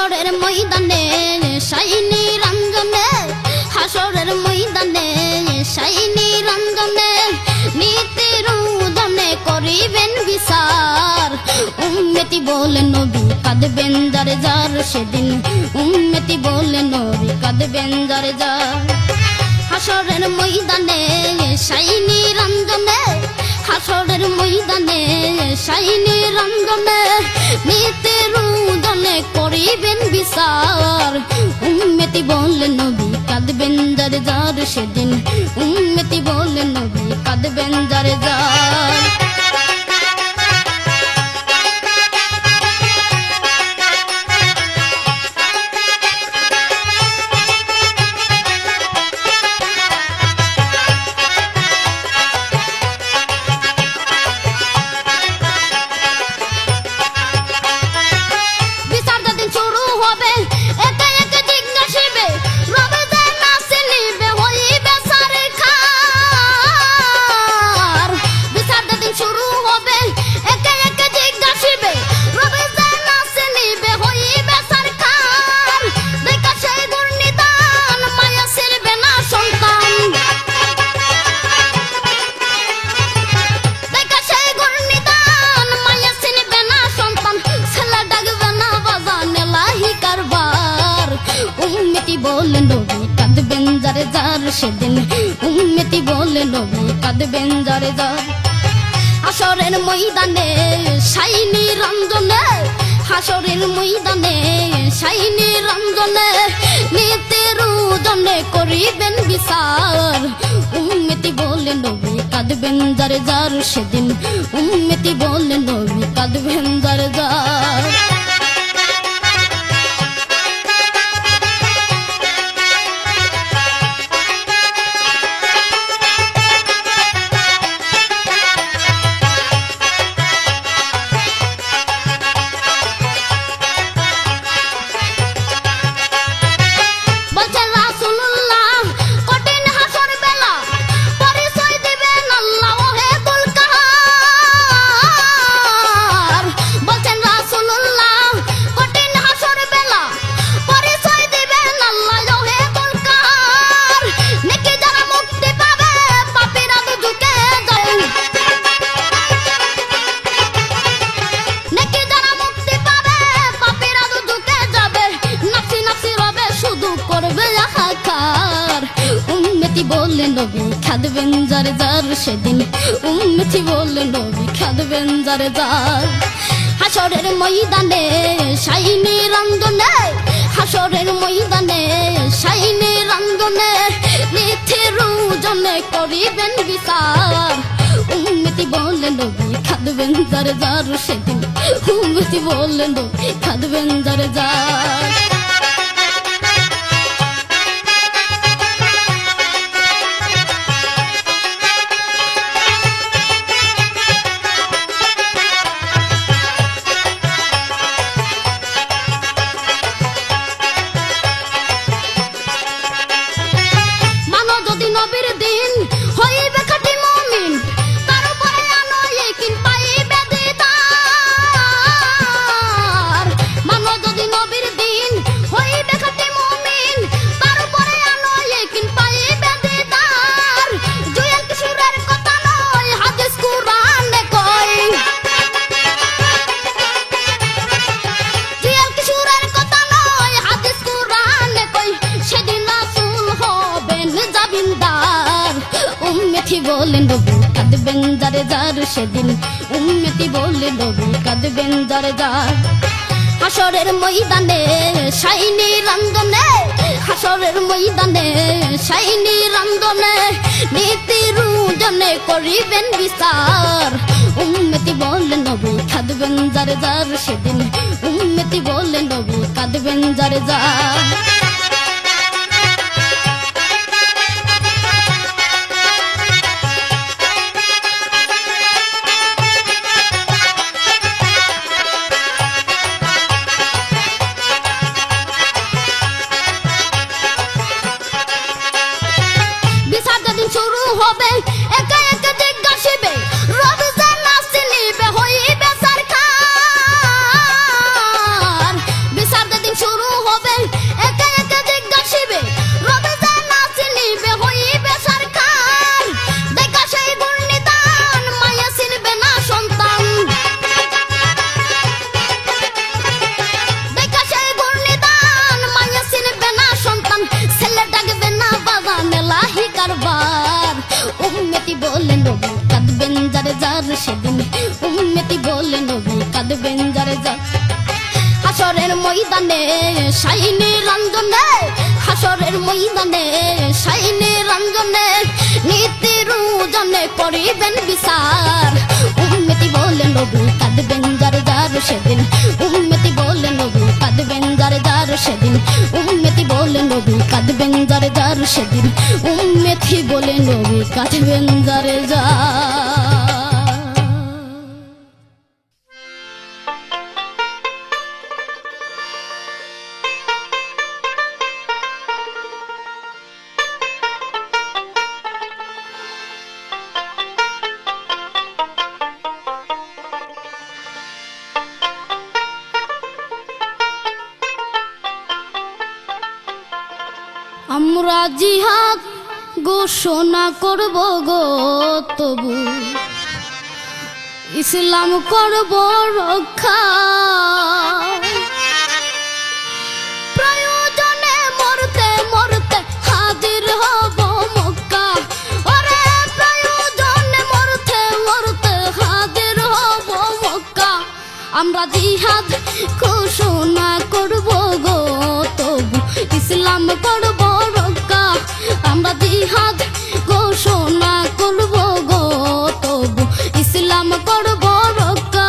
হাসরের ময়দানে সাইনি রঞ্জনে, হাসরের ময়দানে সাইনি রঞ্জনে, নীতির উদনে করিবেন বিচার। উম্মতি বলে নবী কাঁদবেন যার যার সেদিন, উম্মতি বলে নবী কাঁদবেন যার যার। হাসরের ময়দানে সাইনি রঞ্জনে, হাসরের ময়দানে সাইনি রঞ্জনে, নীতির উদনে করিবেন বিচার। উম্মতি বলে নবী কাঁদবেন যার যার সেদিন, উম্মতি বলে নবী কাঁদবেন যার যার। বলে নবী কাঁদবেন যার যার সেদিন, উম্মতি বলে নবী কাঁদবেন যার যার। হাসরের ময়দানে সাইনি রঞ্জনে, হাসরের ময়দানে সাইনি রঞ্জনে, নীতির উদনে করিবেন বিচার। উম্মতি বলে নবী কাঁদবেন যার যার সেদিন, উম্মতি বলে নবী কাঁদবেন যার যার। বলে নবী কাঁদবেন যার যার সেদিন, উম্মতি বলে নবী কাঁদবেন যার যার। হাসরের ময়দানে সাইনি রঞ্জনে, হাসরের ময়দানে সাইনি রঞ্জনে, নীতির উদনে করিবেন বিচার। উম্মতি বলে নবী কাঁদবেন যার যার সেদিন, উম্মতি বলে নবী কাঁদবেন যার যার। নবীর দিন হইবে খাঁটি মুমিন, তার উপরে আনো ইয়াকিন পাইবে দিদার। মানো যদি নবীর দিন হইবে খাঁটি মুমিন, তার উপরে আনো ইয়াকিন পাইবে দিদার। জুয়েল কিশোরের কথা নয় হাদিস কুরআনে কয়, জুয়েল কিশোরের কথা নয় হাদিস কুরআনে কয়, সেদিন রাসূল হবেন জাবিনদার। উম্মতি বলে নবী কাঁদবেন যার যার সেদিন, উম্মতি বলে নবী কাঁদবেন যার যার। হাসরের ময়দানে সাইনি রঞ্জনে, হাসরের ময়দানে সাইনি রঞ্জনে, নীতির উদনে করিবেন বিচার। উম্মতি বলে নবী কাঁদবেন যার যার সেদিন, উম্মতি বলে নবী কাঁদবেন যার যার। শুরু হবে একা একা জিজ্ঞাসিবে, রবি জান আসিবে হইবে সরকার। বিচার যেদিন শুরু উম্মতি বলে নবী কাঁদবেন যারে যার সেদিন উম্মতি বলে নবী কাঁদবেন যারে যার হাসরের ময়দানে শাইনে রঞ্জনে হাসরের ময়দানে শাইনে রঞ্জনে নীতি রুজনে করিবেন বিচার উম্মতি বলে নবী কাঁদবেন যারে যার সেদিন উম্মতি বলে নবী কাঁদবেন যারে যার সেদিন উম্মতি বলে নবী কাঁদবেন যারে যার সেদিন উম্মতি বলে নবী কাঁদবেন যারে যার আমরা জিহাদ ঘোষণা করব গো তবু ইসলাম করব রক্ষা প্রয়োজনে মরতে মরতে হাজির হব মক্কা ওরে প্রয়োজনে মরতে মরতে হাজির হব মক্কা আমরা জিহাদ ঘোষণা করব গো তবু ইসলাম করব রক্ষা আমরা জিহাদ ঘোষণা করব গো তবু ইসলাম করব রক্ষা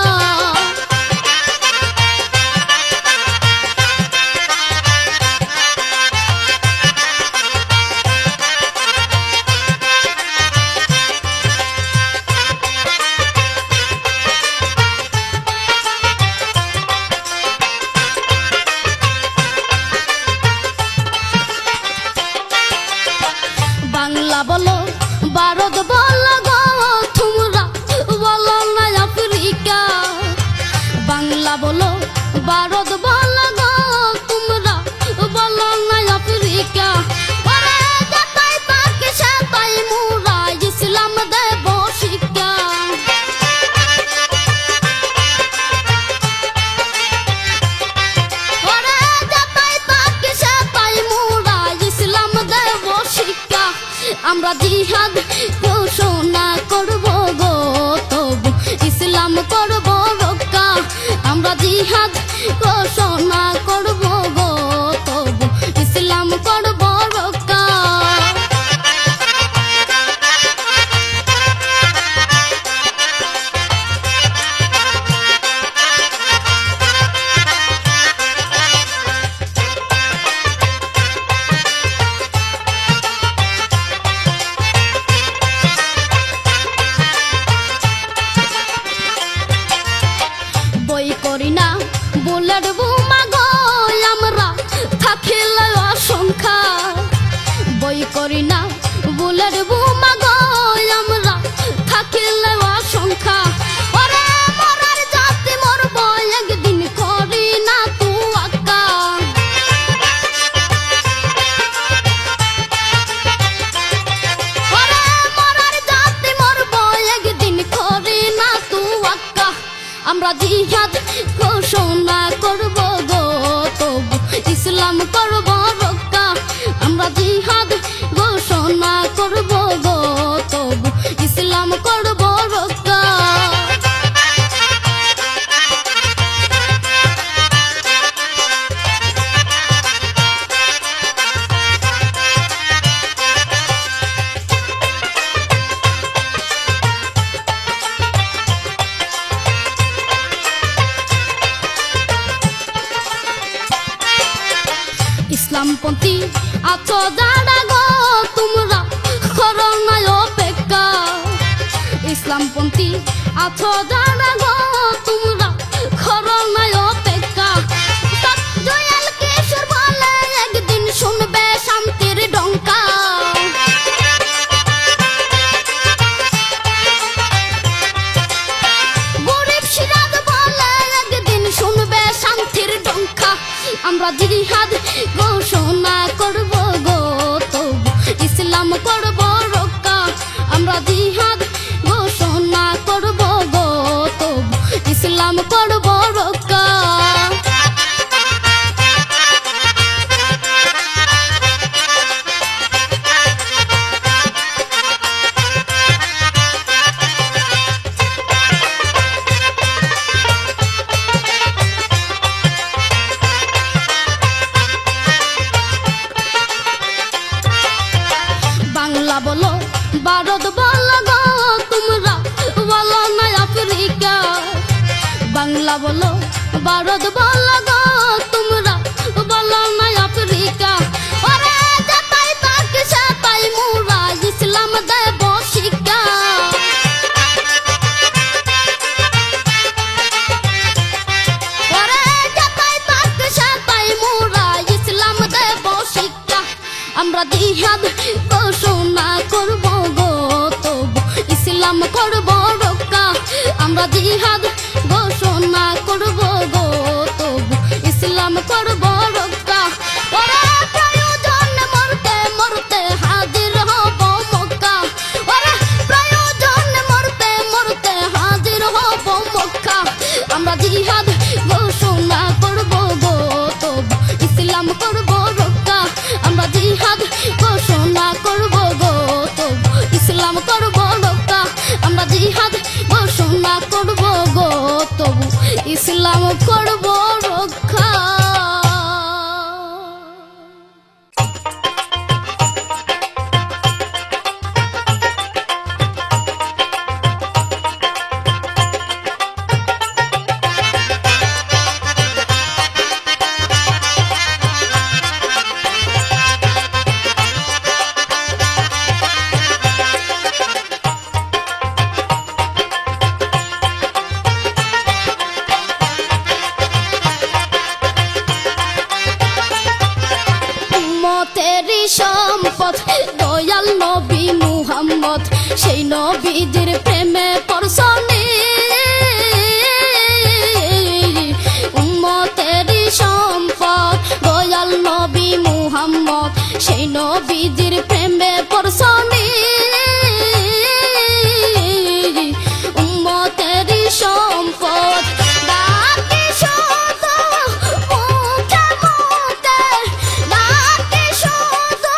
বাংলা বলো ভারত বলো গো তোমরা বলো না আফ্রিকা বাংলা বলো ভারত বলো গো তোমরা বলো না আফ্রিকা ওরে যেটাই তাকে সেটাই মোরা ইসলাম দেব শিক্ষা ওরে যেটাই তাকে সেটাই মোরা ইসলাম দেব শিক্ষা আমরা জিহাদ ঘোষণা করব গো তবু ইসলাম করব রক্ষা আমরা জিহাদ ঘোষণা করব গো তবু ইসলাম করব রক্ষা বই করি না বুলেট বোমা গো আমরা থাকিলে অসংখ্যা বই করি না বুলেট বোমা গো আমরা থাকিলে অসংখ্যা ওরে মরার জাতি মরব একদিন করি না তু আক্কা ওরে মরার জাতি মরব একদিন করি না তু আক্কা আমরা জিহাদ ঘোষণা করব গো তবু ইসলাম করব রক্ষা আমরা জিহাদ ঘোষণা করব গো তবু ইসলাম করব রক্ষা ইসলামপন্থী আছো যারা গো তোমরা করো না অপেক্ষা ইসলামপন্থী আছো যারা গো তোমরা করো না অপেক্ষা দয়াল কিশোর বলে একদিন শুনবে শান্তির ডঙ্কা গরিব সিরাজ বলে একদিন শুনবে শান্তির ডঙ্কা আমরা জিহাদ ঘোষণা করব গো তবু ইসলাম করব রক্ষা আমরা জিহাদ ঘোষণা করব গো তবু ইসলাম করব রক্ষা ভারত বলো গো তোমরা, বলো না আফ্রিকা। বাংলা বলো, ভারত বলো গো তোমরা, বলো না আফ্রিকা। ওরে যেতাই পাক সেতাই মোরা ইসলাম দেব শিক্ষা। ওরে যেতাই পাক সেতাই মোরা ইসলাম দেব শিক্ষা। আমরা জিহাদ ঘোষণা করব গো তবু ইসলাম করব রক্ষা। আমরা জিহাদ ঘোষণা করব গো তবু ইসলাম করব রক্ষা। ওরে প্রয়োজন মরতে মরতে হাজির হব মক্কা। ওরে প্রয়োজন মরতে মরতে হাজির হব মক্কা। আমরা জিহাদ ঘোষণা করব গো তবু ইসলাম করব রক্ষা। আমরা জিহাদ ঘোষণা করব গো তবু ইসলাম করব রক্ষা। আমরা জিহাদ ঘোষণা করব গো তবু ইসলাম করব রক্ষা। উম্মতেরই সম্পদ দয়াল নবী মুহাম্মদ, সেই নবীজির প্রেমে পরশনি। উম্মতেরই সম্পদ দয়াল নবী মুহাম্মদ, সেই নবীজির প্রেমে পরশনি। উম্মতেরই সম্পদ ডাকি শুধু মুখে মুখে, ডাকি শুধু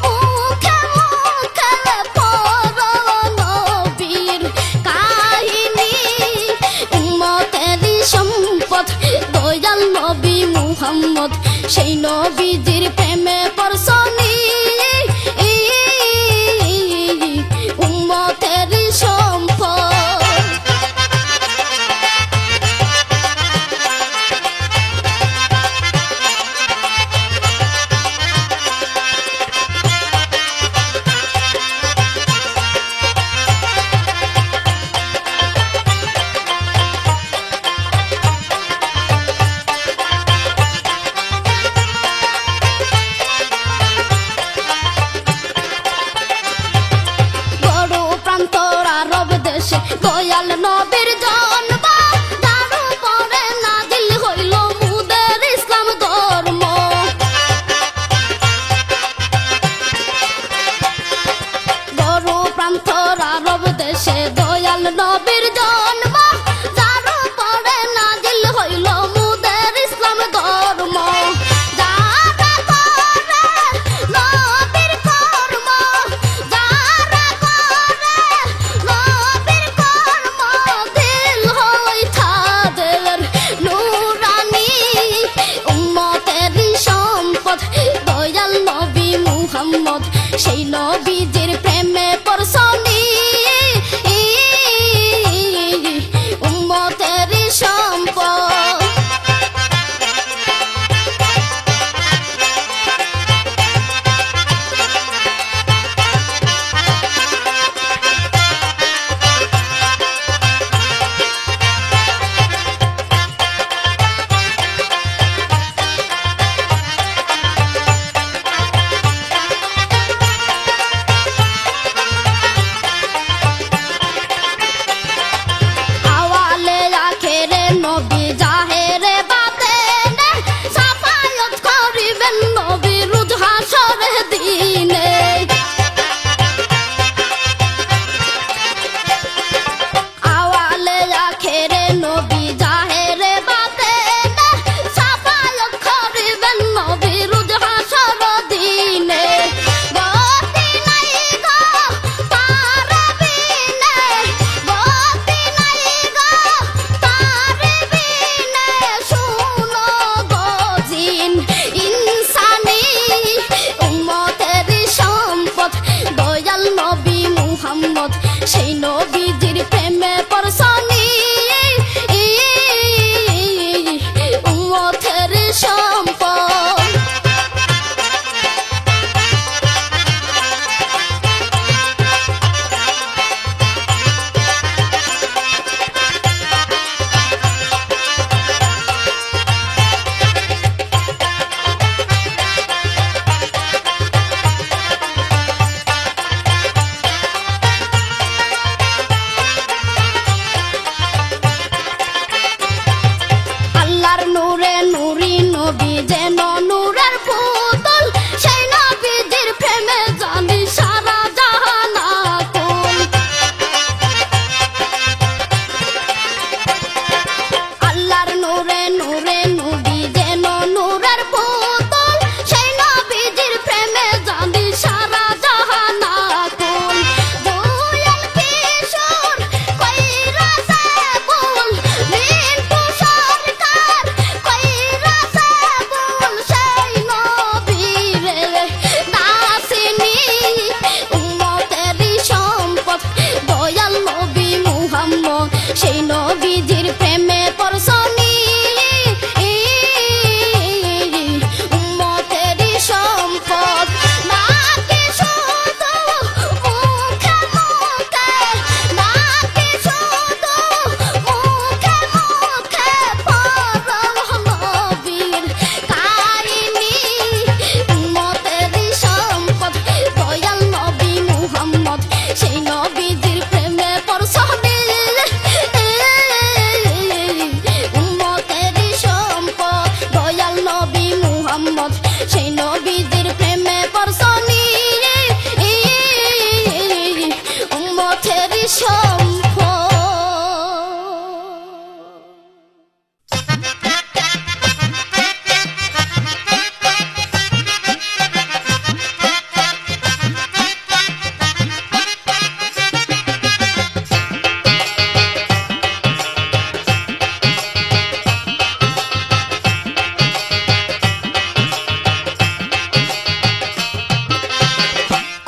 মুখে মুখে পড়ো নবীর কাহিনী। উম্মতেরই সম্পদ দয়াল নবী মুহাম্মদ, সেই নবীজির প্রেমে পরশনি। উম্মতেরই সম্পদ বড় প্রান্তর আরব দেশে দয়াল নবীর জন্ম। যার উপরে নাজিল হইল মুদের ইসলাম ধর্ম। বড় প্রান্তর আরব দেশে দয়াল নবীর জন্ম। যার উপরে নাজিল হইল মুদের ইসলাম ধর্ম। যারা করে নবীর কর্ম, যারা করে নবীর কর্ম, সেই নবীজির প্রেমে পরশানি উম্মতের সম্পদ। আল্লাহর নূরে নূরি নবী যেন নূরের পুতুল, সেই নবীজির প্রেমে জানি সারা জাহান আকুল। আল্লাহর নূরে নূরে নবী যেন নূরের পুতুল, সেই নবীজির প্রেমে জানি সারা জাহান আকুল। দয়াল কিশোর কইরাছে ভুল, মিন্টু সরকার কইরাছে ভুল, সেই নবীরে নাসিনি উম্মতেরই সম্পদ। দয়াল নবী মুহাম্মদ সেই নবীজির প্রেমে পরশানি উম্মতেরই সম্পদ। নাকি শুধু মুখে মুখে, নাকি শুধু মুখে মুখে পরম নবীর কাহিনী উম্মতেরই সম্পদ। দয়াল নবী মুহাম্মদ সেই নবীজির প্রেমে পরশানি উম্মতেরই সম্পদ। দয়াল নবী মুহাম্মদ সেই নবীজির প্রেমে পরশানি উম্মতেরই সম্পদ।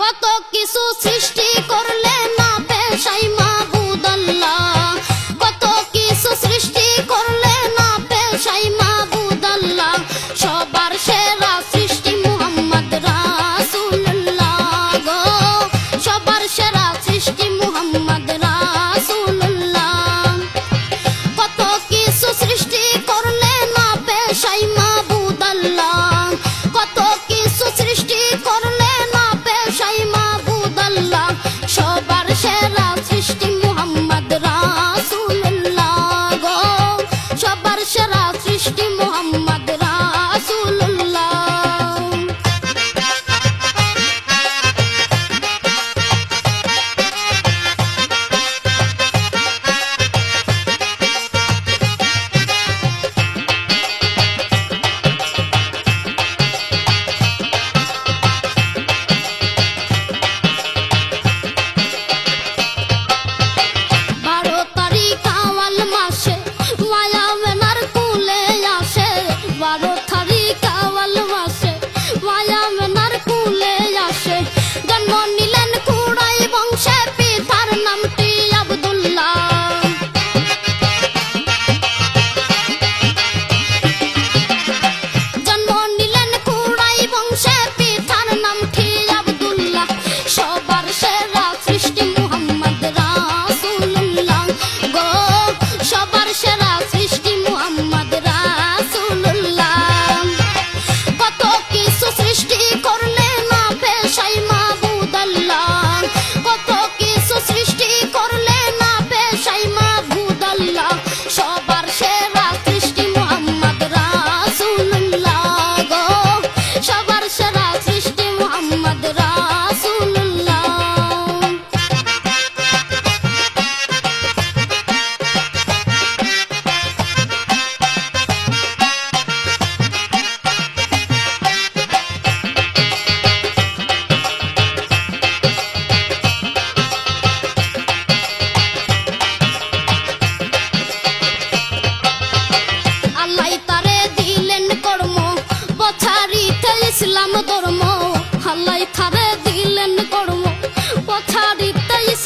কত কিছু সৃষ্টি করলে না পেশাই মাবুদ আল্লাহ, কত কিছু সৃষ্টি করলে না পেশাই মাবুদ আল্লাহ। সবার সেরা সৃষ্টি মুহাম্মদ রাসূলুল্লাহ গো, সবার সেরা সৃষ্টি মুহাম্মদ রাসূলুল্লাহ। কত কিছু সৃষ্টি করলে না পেশাই মাবুদ আল্লাহ, কত কিছু সৃষ্টি করলে না পেশাই মাবুদ আল্লাহ। সব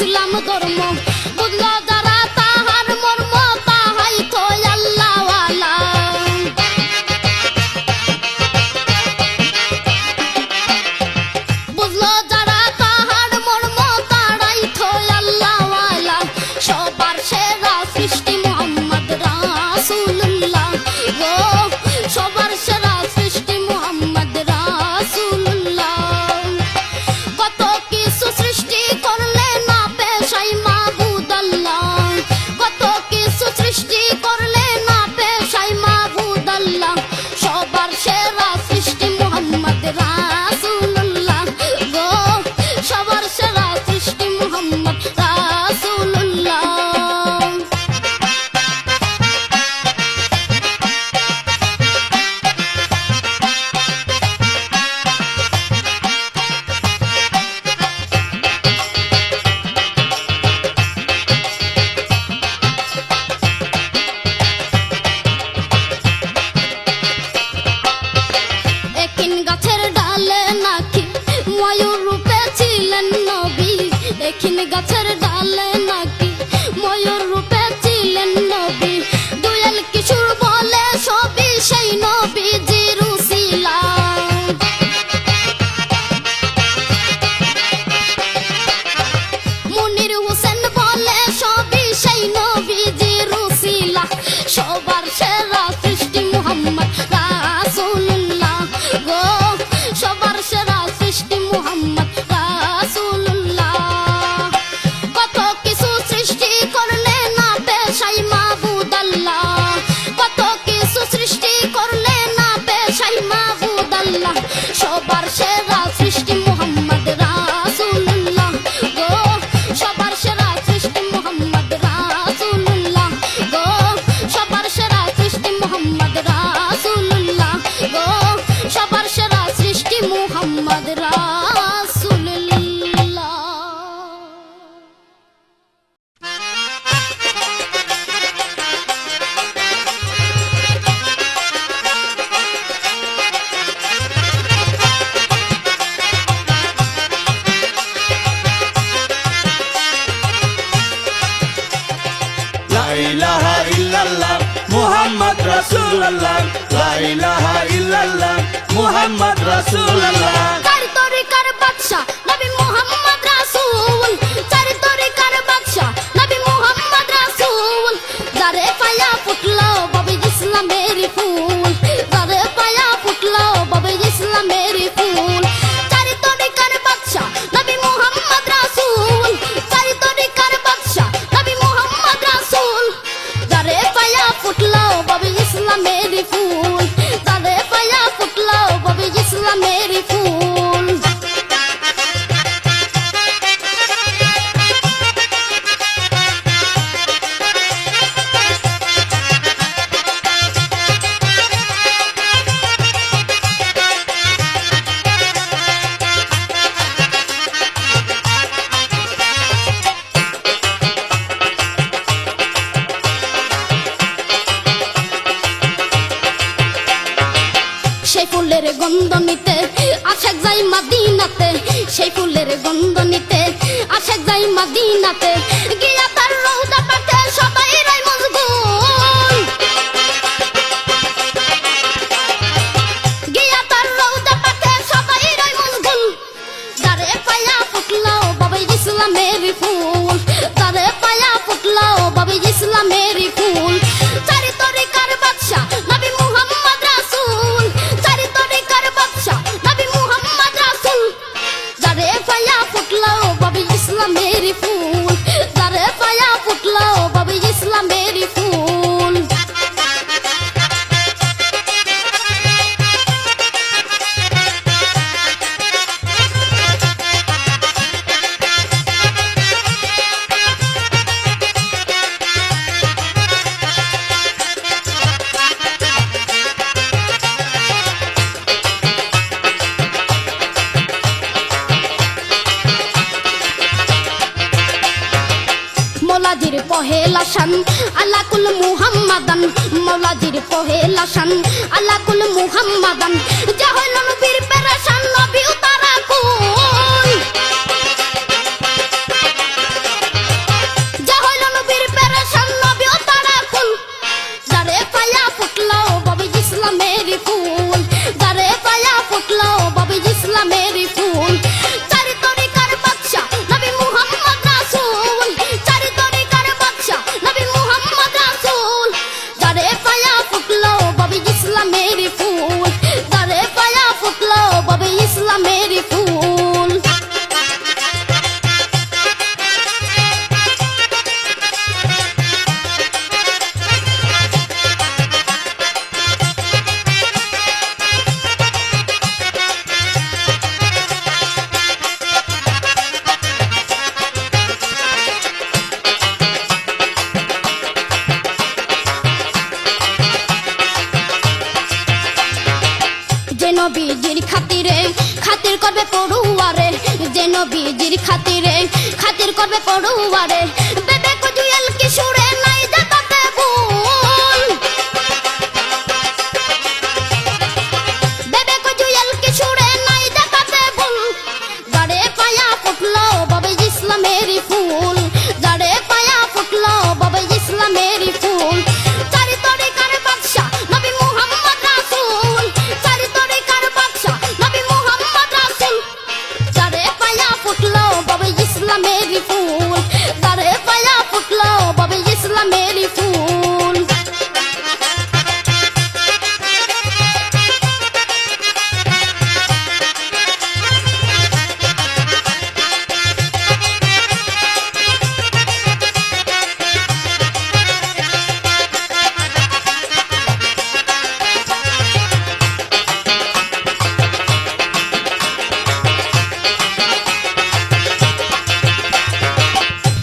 ইসলাম ধর্ম বুঝলো যারা তাহার মর্ম তাহাই তো আল্লাহওয়ালা বুঝলো যারা তাহার মর্ম তারাই তো আল্লাহওয়ালা সবার সেরা সৃষ্টি মুহাম্মদ রাসূলুল্লাহ গো সবার সেরা সৃষ্টি মুহাম্মদ রাসূলুল্লাহ কত কিছু সৃষ্টি করলে না পেশাই মাবুদ আল্লাহ কত কিছু সৃষ্টি করলে না পেশাই মাবুদ আল্লাহ সবার সেরা সৃষ্টি মুহাম্মদ রাসূলুল্লাহ গো সবার সেরা সৃষ্টি মুহাম্মদ রাসূলুল্লাহ একিন গাছের ডালে নাকি ময়ূর রূপে ছিলেন নবী একিন গাছের ডালে নাকি ময়ূর রূপে ছিলেন নবী দুয়েল কিশোর বলে সবই সেই নবীজির উসিলা মুনির হোসেন বলে সবই সেই নবীজির উসিলা সবার সেরা সৃষ্টি মুহাম্মদ রাসূলুল্লাহ গো সবার সেরা সৃষ্টি মুহাম্মদ রাসূলুল্লাহ কত কিছু সৃষ্টি করলে না পেশাই মাবুদ আল্লাহ কত কিছু সৃষ্টি করলে না পেশাই মাবুদ আল্লাহ সবার সেরা সৃষ্টি মুহাম্মদ রাসূলুল্লাহ গো সবার সেরা সৃষ্টি মুহাম্মদ রাসূলুল্লাহ গো সবার সেরা সৃষ্টি মুহাম্মদ রাসূলুল্লাহ গো সবার সেরা সৃষ্টি মুহাম্মদ রাসূলুল্লাহ লা ইলাহা ইল্লাল্লাহ মুহাম্মদ রাসূলুল্লাহ লা ইলাহা ইল্লাল্লাহ মুহাম্মদ রাসূলুল্লাহ চার তরিকার বাদশা নবী মুহাম্মদ রাসূল চার তরিকার বাদশা নবী মুহাম্মদ রাসূল যারে পায়া ফুটলো বাবে ইসলামের ফুল যারে পায়া ফুটলো বাবে ইসলামের ফুল চার তরিকার বাদশা নবী মুহাম্মদ রাসূল চার তরিকার বাদশা নবী মুহাম্মদ রাসূল যারে পায়া ফুটলো বাবে ইসলামের ফুল যারে পায়া ফুটলো বাবে ইসলামের ফুল সেই ফুলের গন্ধ নিতে আশেক যাই মদিনাতে সেই ফুলের গন্ধ নিতে আশেক যাই মদিনাতে গিয়া তার রওজা পাকে সদাই রয় মশগুল গিয়া তার রওজা পাকে সদাই রয় মশগুল যারে পায়া ফুটলো বাবে ইসলামের ফুল যারে পায়া ফুটলো বাবে ইসলামের ফুল চারি তরিকার বাদশা নবী মুহাম্মদ রাসূল চারি তরিকার বাদশা নবী মুহাম্মদ রাসূল যারে পায়া ফুটলো বাবে ইসলামের ফুল যারে পায়া ফুটলো বাবে ইসলামের ফুল মৌলাজির পহেলা শান আল্লাহ কুল মুহাম্মাদান মৌলাজির পহেলা শান আল্লাহ কুল মুহাম্মাদান যা হইল নবীর পেরেশান নবী তারা কুল নবীর খাতিরে খাতির করবে পড়ুয়ারে বেবে কো জুয়েল কিশোরে নাই যে তাতে ভুল বেবে কো জুয়েল কিশোরে নাই যে তাতে ভুল যারে পায়া ফুটলো বাবে ইসলামেরই ফুল যারে পায়া ফুটলো বাবে ইসলামেরই ফুল চারি তরিকার বাদশা নবী মুহাম্মদ রাসূল চারি তরিকার বাদশা নবী মুহাম্মদ রাসূল যারে পায়া ফুটলো বাবে ইসলামেরই ফুল যারে পায়া ফুটলো বাবে ইসলামেরই ফুল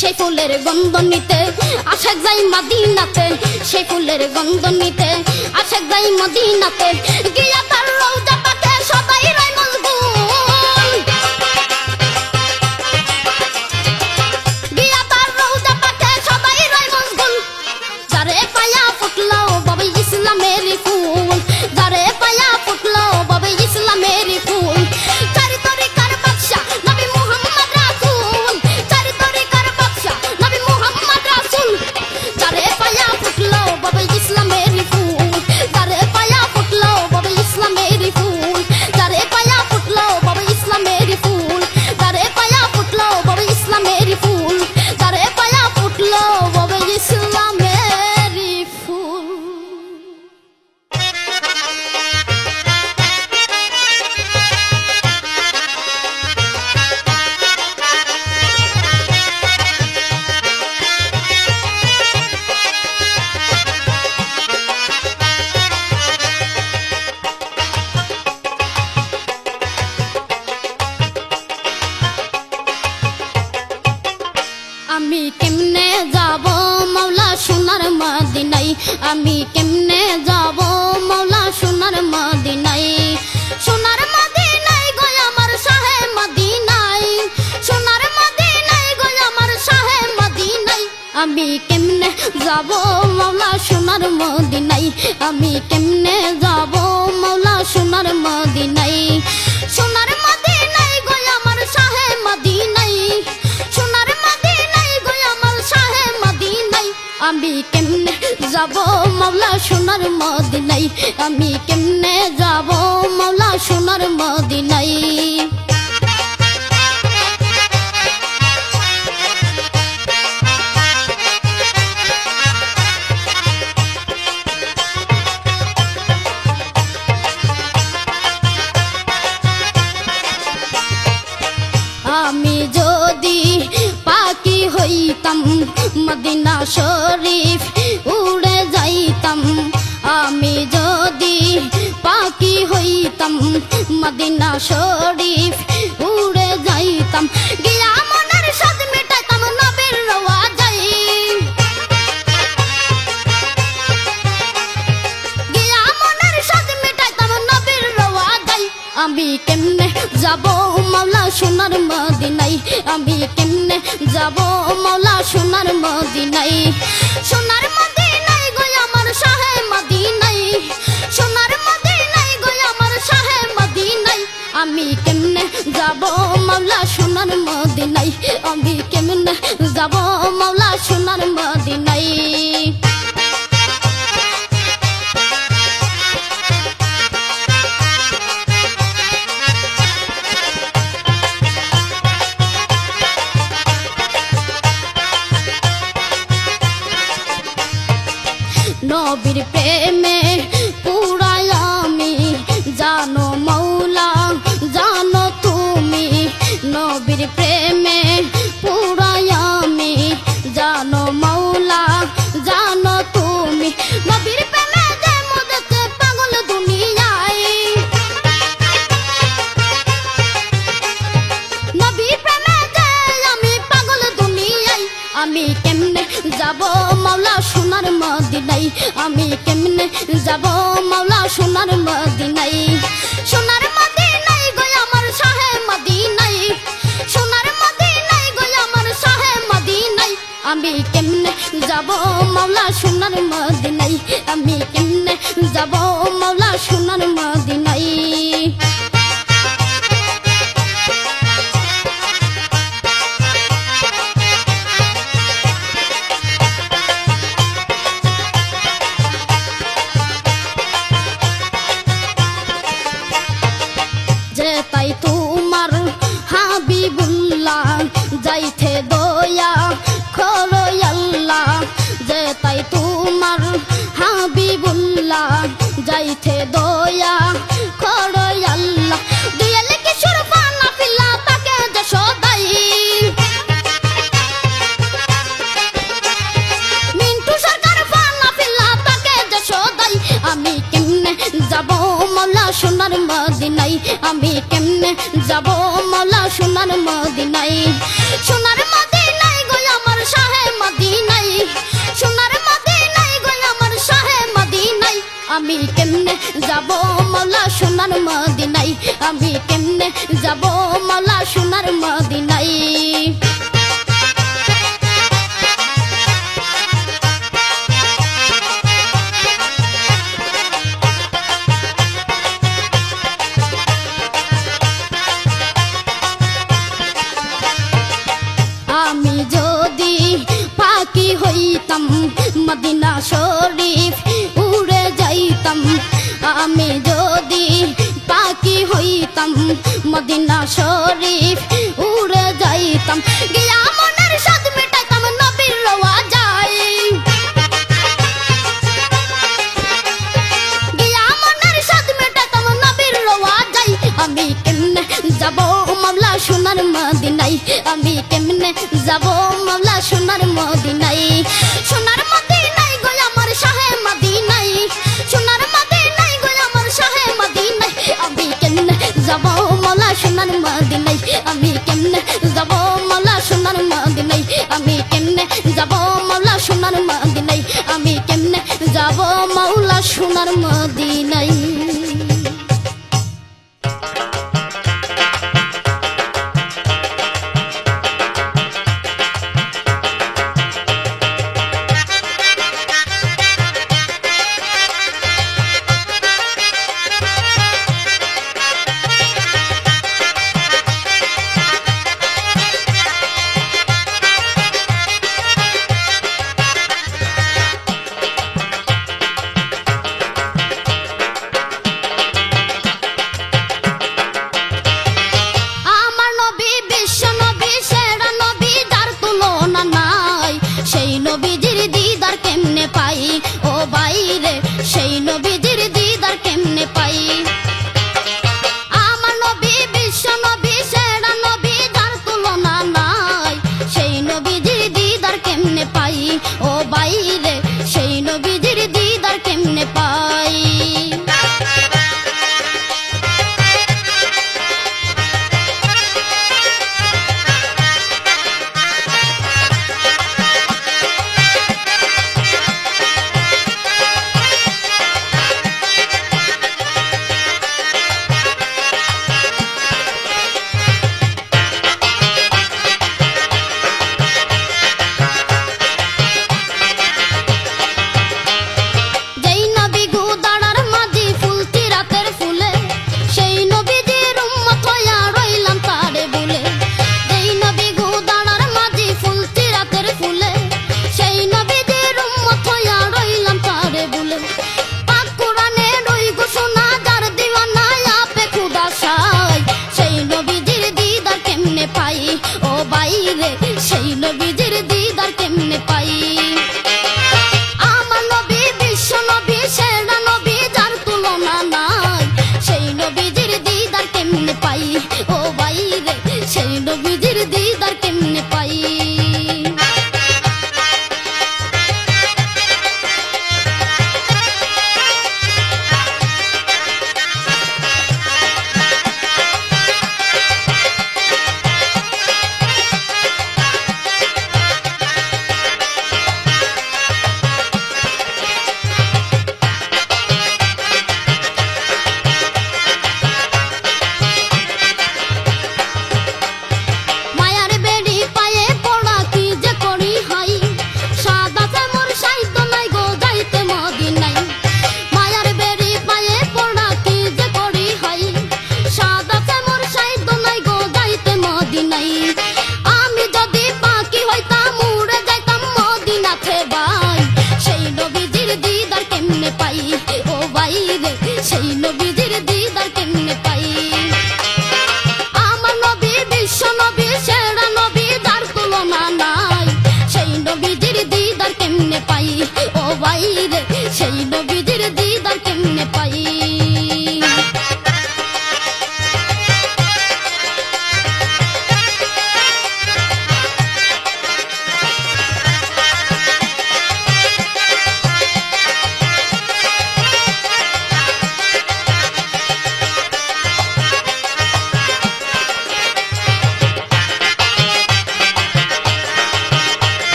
সেই ফুলের গন্ধ নিতে আশেক যাই মদিনাতে সেই ফুলের গন্ধ নিতে আশেক যাই মদিনাতে গিয়া তার রওজা পাকে সদাই রয় মশগুল গিয়া তার রওজা পাকে সদাই রয় মশগুল যারে পায়া ফুটলো বাবে ইসলামেরই ফুল যারে পায়া ফুটলো বাবে ইসলামেরই ফুল চারি তরিকার বাদশা নবী মুহাম্মদ রাসূল চারি তরিকার বাদশা নবী মুহাম্মদ রাসূল যারে পায়া ফুটলো বাবে ইসলামেরই ফুল যারে পায়া ফুটলো বাবে ইসলামেরই ফুল যারে পায়া ফুটলো বাবে ইসলামেরই ফুল যারে পায়া ফুটলো বাবে ইসলামেরই ফুল যারে পায়া ফুটলো বাবে ইসলামেরই ফুল আমি কেমনে যাব মাওলা সোনার মদিনায় আমি কেমনে যাব মাওলা সোনার মদিনায় সোনার মদিনায় গো আমার শাহে মদিনায় সোনার মদিনায় গো আমার শাহে মদিনায় আমি কেমনে যাব মাওলা সোনার মদিনায় আমি কেমনে যাব মাওলা সোনার মদিনায় সোনার মদিনায় গো আমার শাহে মদিনায় সোনার মদিনায় গো আমার শাহে মদিনায় আমি কেমনে যাব মাওলা সোনার মদিনায় আমি কেমনে যাব মাওলা সোনার মদিনায় আমি যদি পাখি হইতাম মদিনা শরীফ উড়ে যাইতাম আমি যদি পাখি হইতাম মদিনা শরীফ উড়ে যাইতাম গিয়া মনের সাদ মেটাইতাম নবীর রওয়াজায় গিয়া মনের সাদ মেটাইতাম নবীর রওয়াজায় আমি কেমনে যাব মাওলা সোনার মদিনায় আমি কেমনে যাব মাওলা সোনার মদিনায় সোনার মদিনায় গো আমার শাহে মদিনায় সোনার মদিনায় গো আমার শাহে মদিনায় আমি কেমনে যাব মাওলা সোনার মদিনায় আমি কেমনে যাব মাওলা সোনার মদিনায় নবীর প্রেমে পুরাই আমি জানো মৌলা জানো তুমি নবীর প্রেমে পুরাই আমি জানো মৌলা জানো তুমি নবীর প্রেমে যে মদেতে পাগল দুনিয়ায় নবীর প্রেমে যে আমি পাগল দুনিয়ায় আমি কেমনে যাব মাওলা সোনার মদিনায় আমি কেমনে যাব মাওলা সোনার মদিনায় সোনার মদিনায় গো আমার শাহে মদিনায় সোনার মদিনায় আমি কেমনে যাব মাওলা সোনার মদিনায় আমি কেমনে যাব মাওলা সোনার মদিনায় যে তাই তোমার হাবিবুল্লাহ যাইতে দয়া করো আল্লাহ যে তাই তোমার হাবিবুল্লাহ যাইতে দয়া করো আল্লাহ দুয়ালে কিশোর পানা ফিল্লা তাকে যে সদাই মিন্টু সরকার পানা ফিল্লা তাকে যে সদাই আমি কেমনে যাব মাওলা সোনার মদিনায় আমি কেমনে যাব মাওলা সোনার মদিনায় সোনার মদিনায় গো আমার শাহে মদিনায় সোনার মদিনায় গো আমার শাহে মদিনায় আমি কেমনে যাব মাওলা সোনার মদিনায় আমি কেমনে যাব মাওলা সোনার মদিনায় আমি যদি পাখি হইতাম মদিনা শরীফ উড়ে যাইতাম আমি যদি পাখি হইতাম মদিনা শরীফ উড়ে যাইতাম গিয়া মনের সাদ মেটাইতাম নবীর রওয়া যাই গিয়া মনের সাদ মেটাইতাম নবীর রওয়া যাই আমি কেমনে যাব মাওলা সোনার মদিনায় আমি কেমনে যাব মাওলা সোনার মদিনায় সোনার মদিনায় গো আমার শাহে মদিনায় সোনার মদিনায় গো আমার শাহে মদিনায় আমি কেমনে যাব মাওলা সোনার মদিনায় আমি কেমনে যাব মাওলা সোনার মদিনায় আমি কেমনে যাব মাওলা সোনার মদিনায় আমি কেমনে যাব মাওলা সোনার মদিনায়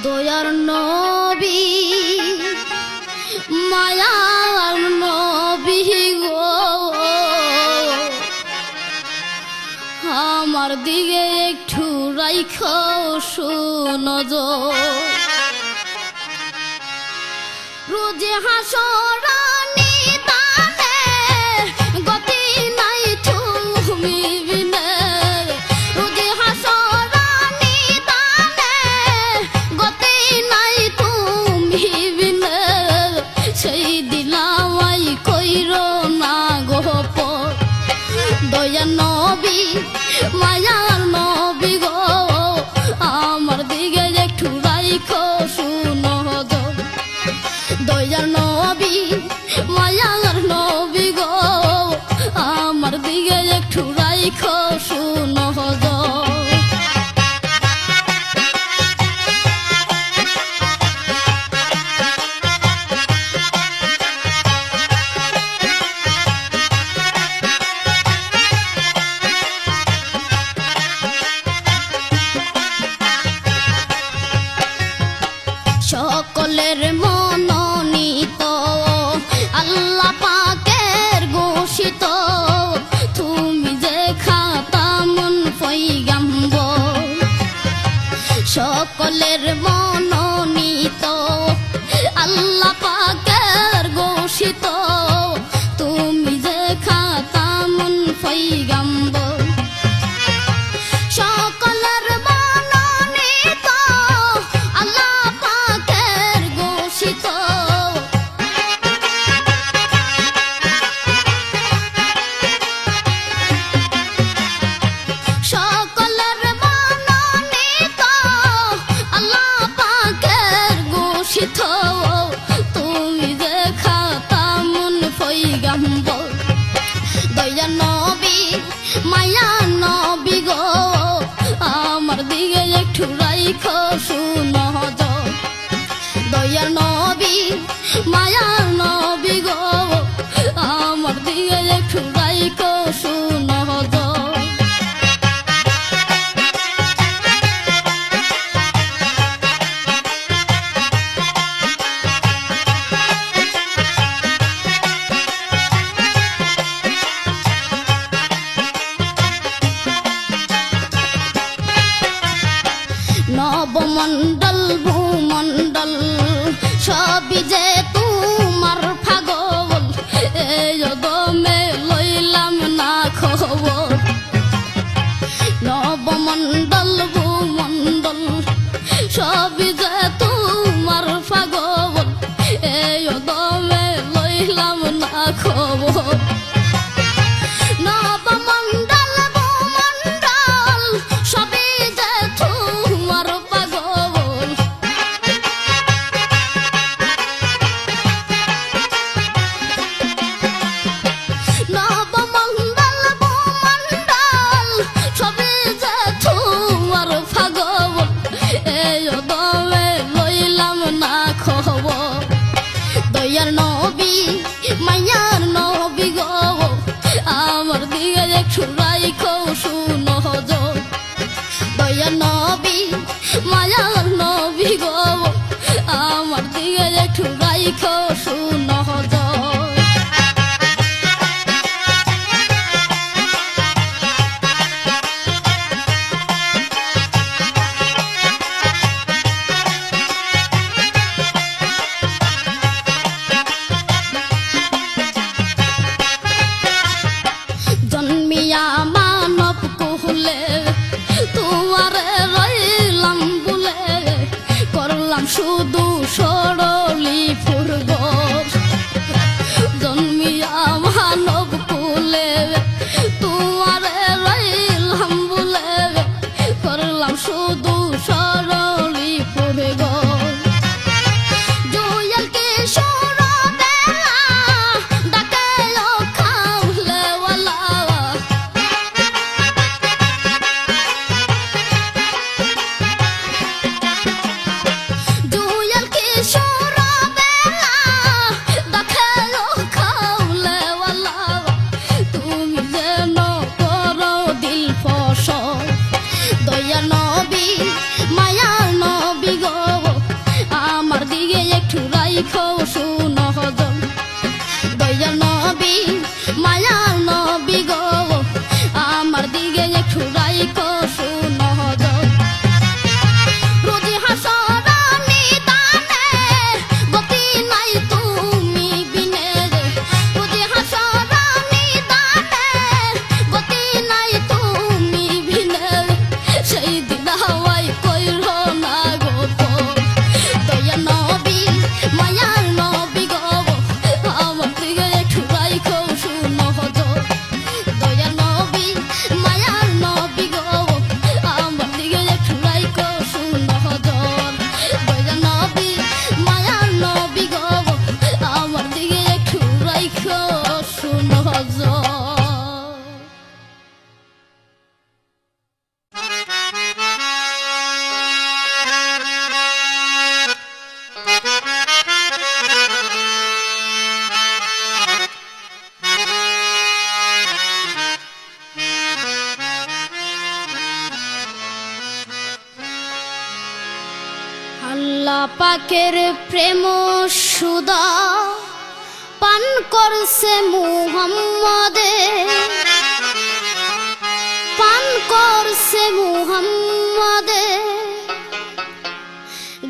দয়ার নবী মায়ার নবী গো আমার দিকে একটু রাইখো সুনজর রোজে হাসরানি দানে গতি নাই তুমি বিনে রোজে হাসরানি দানে গতি নাই তুমি বিনে সেই দিলাওয়াই কইরো না গোপন দয়া নবী মায়ার নবী গো আমার দিকে একটু রাইখো সুনজর দয়ার নবী মায়ার নবী গো আমার দিকে একটু রাইখো সুনজর সকলের মনোনীত আল্লাহ পাকের ঘোষিত তুমি যে খাতামুল পয়গম্বর সকলের মনোনীত আল্লাহ পাকের ঘোষিত তুমি যে খাতামুল পয়গম্বর সকলের মনোনীত আল্লাহ পাকের ঘোষিত সকলের মনোনীত আল্লাহ পাকের ঘোষিত তুমি যে খাতামুল পয়গম্বর দয়া নবী মায়া নবী গো আমার দিকে একটু রাইখো সুনজর দয়া নবী মায়া নবী গো আমার দিকে একটু রাইখো সুনজর নবমণ্ডল ভূমণ্ডল সবই যে তোমার পাগল এই দমে লইলাম না খবর নবমণ্ডল ভূমণ্ডল সবই যে তোমার পাগল এই দমে লইলাম না খবর নবমণ্ডল ভূমণ্ডল সবই যে তোমার পাগল নবমণ্ডল ভূমণ্ডল সবই যে তোমার পাগল এই দমে লইলাম না খবর দয়ার নবী মায়ার নবী গো আমার দিকে একটু রাইখো সুনজর দয়ার নবী মায়ার নবী গো আমার দিকে একটু রাইখো সুনজর জন্মিয়া মানব কুলে তোমারে রইলাম বলে করলাম শুধু সরলি ফুরগর জন্মিয়া মানব কুলে তোমারে রইলাম বলে করলাম শুধু সরলি ফুরগর জুয়েল কিশোর বেলা ডাকে খাওলেওয়ালা জুয়েল কিশোর বেলা পাকের প্রেম সুদা পান করছে মুহাম্মদে, পান করছে মুহাম্মদে।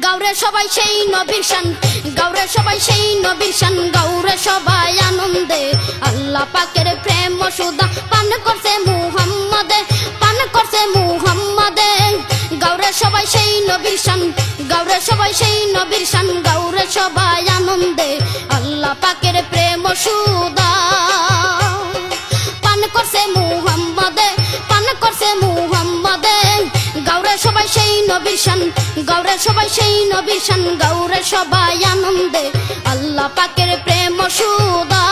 গাউরে সবাই সেই নবীর শান, গাউরে সবাই সেই নবীর শান, গাউরে সবাই আনন্দে। আল্লাহ পাকের প্রেম সুদা পান করছে মুহাম্মদে, পান করছে মুহাম্মদে। গাউরে সবাই সেই নবীর শান, গাউরে সবাই সেই নবীর শান, গাউরে সবাই আনন্দে। আল্লাহ পাকের প্রেম সুদা পান করছে মুহাম্মদে, পান করছে মুহাম্মদে। গাউরে সবাই সেই নবীর শান, গাউরে সবাই সেই নবীর শান, গাউরে সবাই আনন্দে। আল্লাহ পাকের প্রেম সুদা।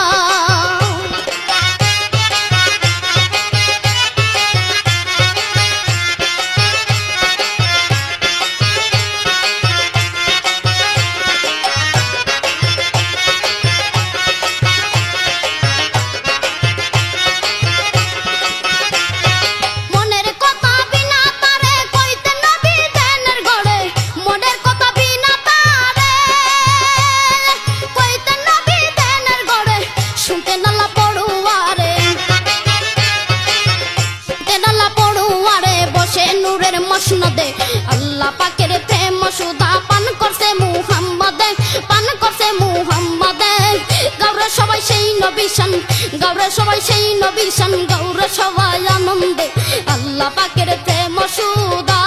আল্লাহ পাকের প্রেম সুদা পান করছে মুহাম্মদে, পান করছে মুহাম্মদে। গাউরে সবাই সেই নবীর শান, গাউরে সবাই সেই নবীর শান, গাউরে সবাই আনন্দে। আল্লাহ পাকের প্রেম সুদা।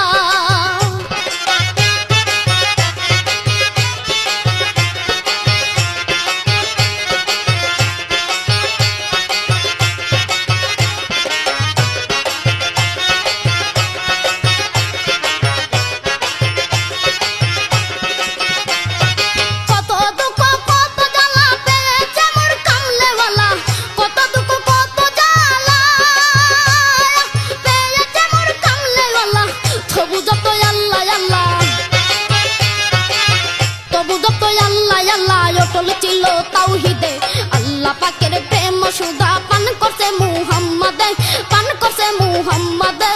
ছিল তাওহীদে। আল্লাহ পাকের প্রেম সুদা পান করছে মুহাম্মদে, পান করছে মুহাম্মদে।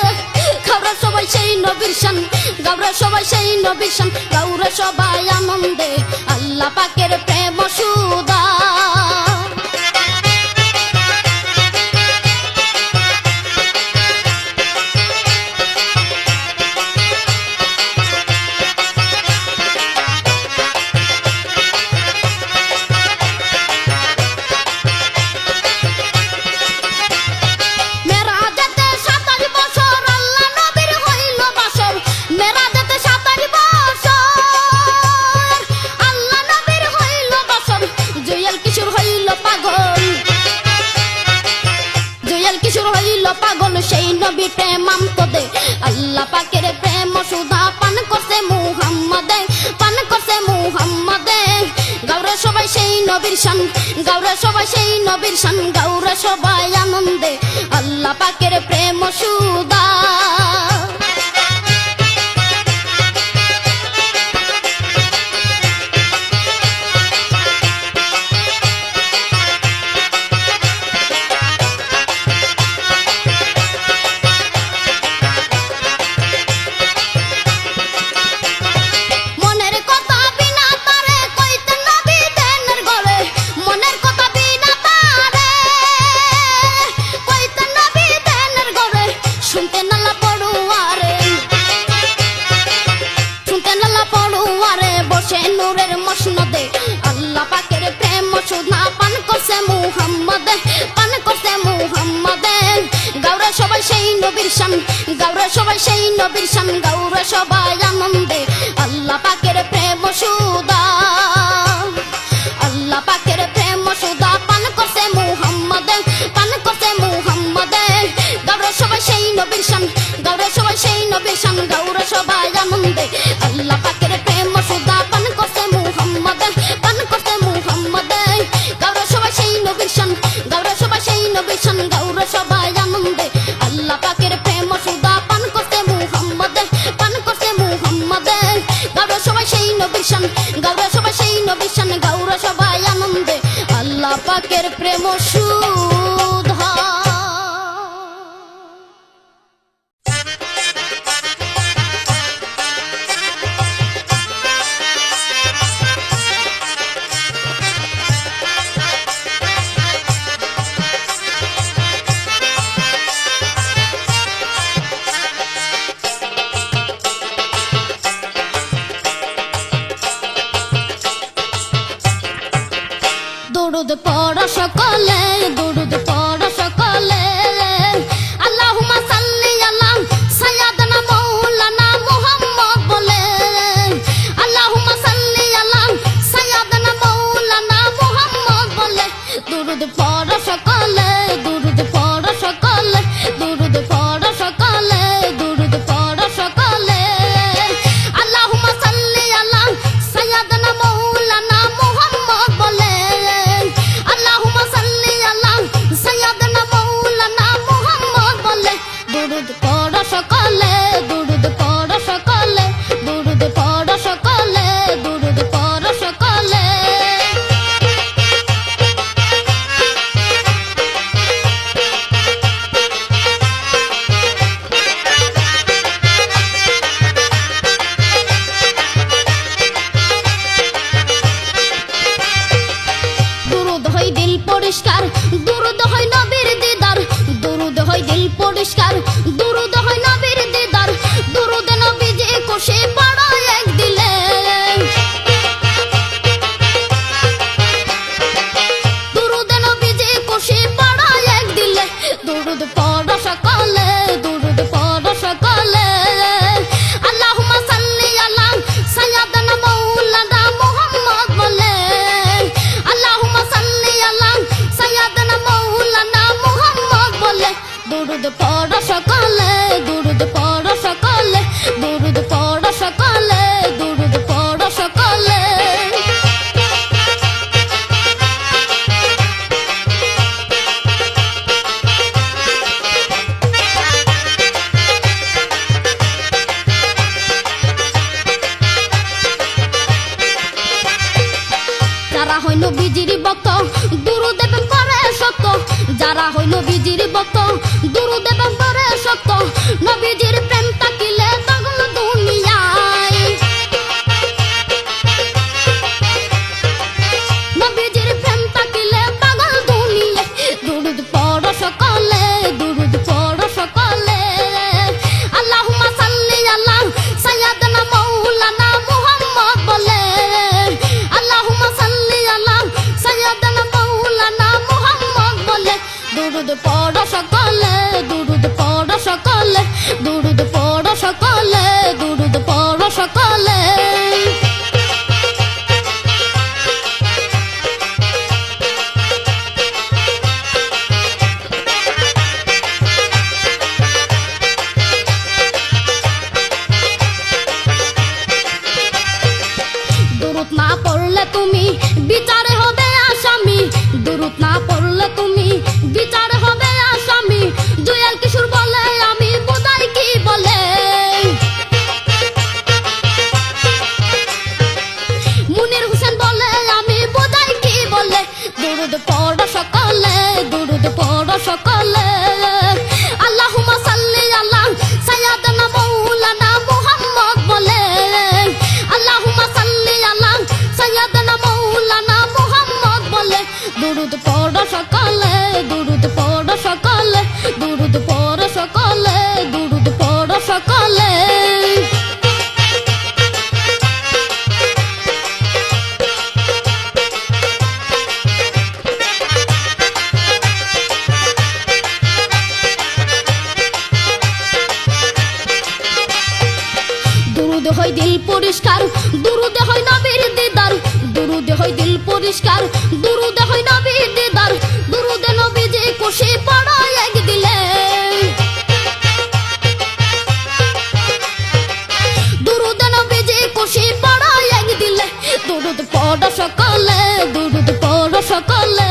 গাউরে সবাই সেই নবীর শান, গাউরে সবাই সেই নবীর শান, গাউরে সবাই আনন্দে। আল্লাহ পাকের প্রেম সুদা। পাগল সেই নবী প্রেম আমতদে। আল্লাহ পাকের প্রেম সুদা পান করছে মুহাম্মদে, পান করছে মুহাম্মদে। গাউরে সবাই সেই নবীর শান, গাউরে সবাই সেই নবীর শান, গাউরে সবাই আনন্দে। আল্লাহ পাকের প্রেম সুদা। আল্লাহ পাকের প্রেম সুধা পান করছে মুহাম্মদে, পান করছে মুহাম্মদে। গাউরে সবাই সেই নবীর শান, গাউরে সবাই সেই নবীর শান, গাউরে সবাই আনন্দে। আল্লাহ পাকের প্রেম সুদা। আল্লাহ পাকের প্রেম সুদা পান করছে মুহাম্মদে, পান করছে মুহাম্মদে। গাউরে সবাই সেই নবীর শান, গাউরে সবাই সেই নবীর শান, গাউরে সবাই আনন্দে। আল্লাহ পাকের প্রেম সুদা পান করছে মুহাম্মদে, পান করছে মুহাম্মদে। গাউরে সবাই সেই নবীর শান, গাউরে সবাই সেই নবীর শান, গাউরে সবাই আনন্দে। আল্লাহ পাকের প্রেম সুদা পান করছে মুহাম্মদে, পান করছে মুহাম্মদে। গাউরে সবাই সেই নবীর শান, গাউরে সবাই সেই নবীর শান, গাউরে সবাই আনন্দে। আল্লাহ পাকের প্রেম সুধা। পরিষ্কার দুরুদ হয় নবীর দিদার দুরুদে নবীজি খুশি পড়ায় এক দিলে দুরুদে নবীজি খুশি পড়ায় এক দিলে দুরুদ পড়ো সকলে দুরুদ পড়ো সকলে আল্লাহুম্মা সাল্লি আলা সাইয়্যিদানা মাওলানা মুহাম্মদ বলে আল্লাহুম্মা সাল্লি আলা সাইয়্যিদানা মাওলানা মুহাম্মদ বলে দুরুদ পড়ো সকলে দুরুদ পড়ো সকলে দুরুদ পড়ো সকলে দুরুদ পড়ো সকলে যারা হইল বিজির ভক্ত দুরুদ এবং করে সত্য যারা হইল বিজির ভক্ত দুরুদ এবং করে সত্য নবীজির প্রেম তাকিলে পাগল দুনিয়ায় নবীজির প্রেম তাকিলে পাগল দুনিয়ায় দুরুদ পড়ো সকলে দুরুদ পড়ো সকলে আল্লাহুম্মা সাল্লি আলা সাইয়্যিদানা মাওলানা মুহাম্মদ বলে আল্লাহুম্মা সাল্লি আলা সাইয়্যিদানা মাওলানা মুহাম্মদ বলে দুরুদ পড়ো সকলে দুরুদ পড়ো সকলে দুরুদ পড়ো সকলে দুরুদ পড়ো সকলে দুরুদ না পড়লে তুমি বিচারে হবে আসামি দুরুদ না পড়লে তুমি বিচারে হবে আসামি জয়াল কিশোর বলে আমি বোধাই কি বলে মুনির হোসেন বলে আমি বোধাই কি বলে দুরুদ পড়ো সকলে দুরুদ পড়ো সকলে আল্লাহুম্মা সাল্লি আলা সাইয়্যিদানা মাওলানা মুহাম্মদ বলে আল্লাহুম্মা সাল্লি আলা সাইয়্যিদানা মাওলানা মুহাম্মদ বলে দুরুদ পড়ো সকলে দুরুদ পড়ো সকলে দুরুদ পড়ো সকলে দুরুদ পড়ো সকলে দুরুদে হয় দিল পরিষ্কার দুরুদে হয় নবীর দিদার দুরুদে হয় দিল পরিষ্কার দুরুদে হয় নবীর দিদার দুরুদে নবীজি খুশি পড়ায় এক দিলে দুরুদে নবীজি খুশি পড়ায় এক দিলে দুরুদ পড়ো সকলে দুরুদ পড়ো সকলে